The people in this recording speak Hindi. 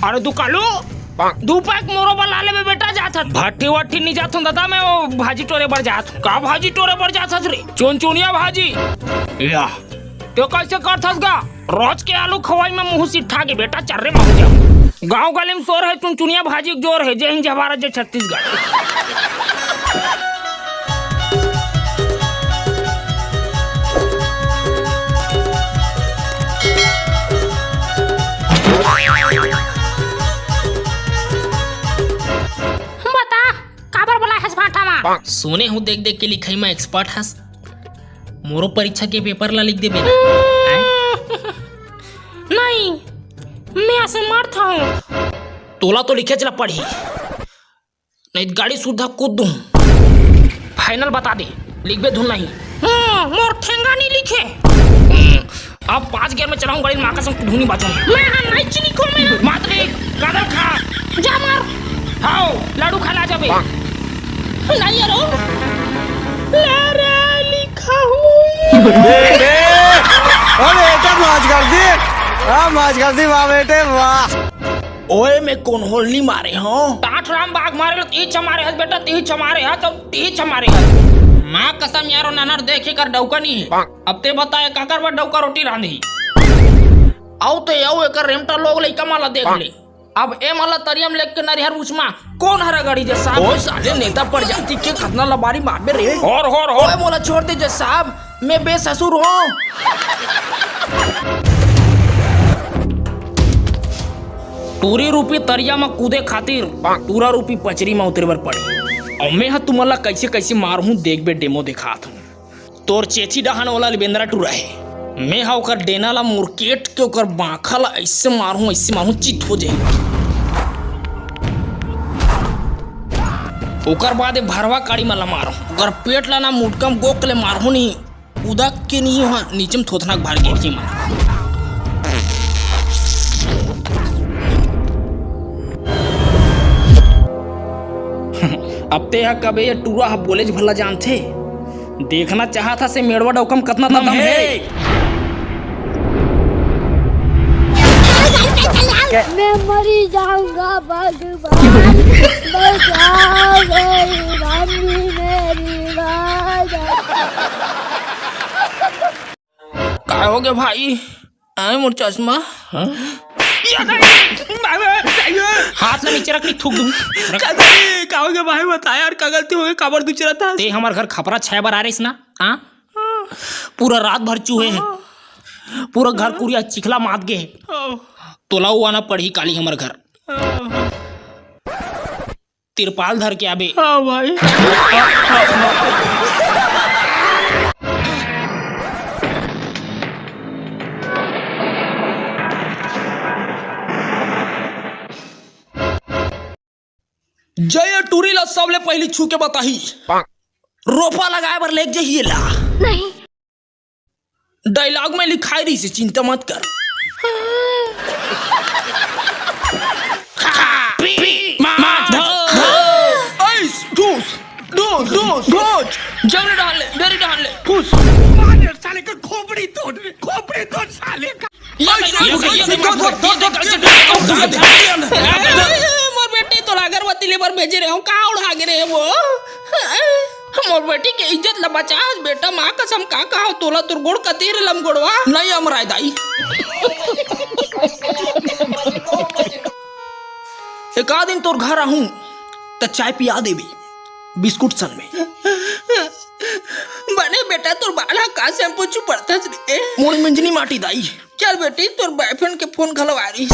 अरे तू कालू दू पैक मोरो बना ले बेटा जात भट्टी वट्टी नहीं जात दादा मैं वो भाजी टोरे पर जात का भाजी टोरे पर जात रे चुनचुनिया भाजी या तो कैसे करथस गा रोज के आलू खवाई में मुंह सिठा के बेटा चर्रे में हो जा गांव गली में शोर है चुनचुनिया भाजी जोर है जय हिंद जय भारत जय छत्तीसगढ़। सोने हूँ देख देख के लिखाई में एक्सपर्ट हस मोरो परीक्षा के पेपर ला लिख दे बेटा। नहीं मैं असमर्थ हूँ। तोला तो लिखे चला पढ़ी नहीं गाड़ी सुधा कूद दूं। फाइनल बता दे लिख बे धुन नहीं मोर ठेंगा नहीं लिखे। अब 5 गियर में चलाऊं गाड़ी माँ का संग धुनी बाजू मैं नहीं चीनी को मैं मात्र गादर खा जा मार हाओ लाडू खा ला जाबे नहीं यारो लारा लिखा हूँ बेटे ओ बेटा मौज कर दी वाह बेटे वाह। ओए मैं कौन होली मारे हो टाठ राम बाग मारे ती चमारे हस बेटा ती चमारे हस तो ती चमारे हस माँ कसम यारो ननर देखे कर डौका नहीं है। अब ते बताए काकर बा डौका रोटी रांधी आओ तो आओ एक रेमटा लोग ले कमाला देख ले। अब ए माला तरियम लेक के नरिहर उचमा कौन हरा गाड़ी जे साहब ओए साले नेता प्रजाति के खतना लबारी मारबे रे और ओए मोला छोड़ दे जे साहब मैं बेससुर हूं। टूरी रूपी तरिया में कूदे खातिर टूरा रूपी पचरी में उतरे बर पड़े और मैं तुम्हारा कैसे कैसे मारू देख बे डेमो दिखात हूँ। तोर चेची डहान वाला लिबेंद्रा टूरा है मैं हा ओकर डेना ला मुरकेट के ओकर बांखा ला ऐसे मारू चित हो जाए। ओकर बाद भरवा काड़ी माला मारू ओकर पेट ला ना मुटकम गोक ले मारू नहीं उदक के नहीं वहाँ नीचे में थोथनाक भार गिर जी मार। अब ते हा कबे ये टूरा हा बोलेज भला जानथे देखना चाहा था से मेड़वा डौकम कितना दम है। मैं मरी जाऊंगा भगवान बचाओ मेरी रानी मेरी राजा। क्या हो गया भाई आए मोर चश्मा हाथ में नीचे रख ली थूक दूं क्या हो गया भाई बता यार क्या गलती हो गई काबर दूच रहा था ते हमारे घर खपरा 6 बार आ रही ना हाँ पूरा रात भर चूहे हैं पूरा घर कुरिया चिखला मात गए तोला आना पड़ी काली हमारे घर तिरपाल धर के आबे। हाँ भाई जय टूरी ला सबले पहली छू के बताही रोपा लगाए बर लेक जहिए ला नहीं डायलॉग में लिखाई रही से चिंता मत कर। जमने डाल ले डेरी डाल ले खुश साले का खोपड़ी तोड़ साले का मोर बेटी तो अगरबत्ती ले बर भेजे रहे हो का उड़ा गिरे वो मोर बेटी के इज्जत ला बचा बेटा माँ कसम का कहा तोला तुर गोड़ कतीर लम गोड़वा नहीं अमराय दाई। एक दिन तोर घर आहूं त चाय पिया देवी बिस्कुट सन में बने बेटा तोर बाला का शैम्पू चु पड़ता रे मोर मंजनी माटी दाई चल बेटी तोर बॉयफ्रेंड के फोन घलवा रही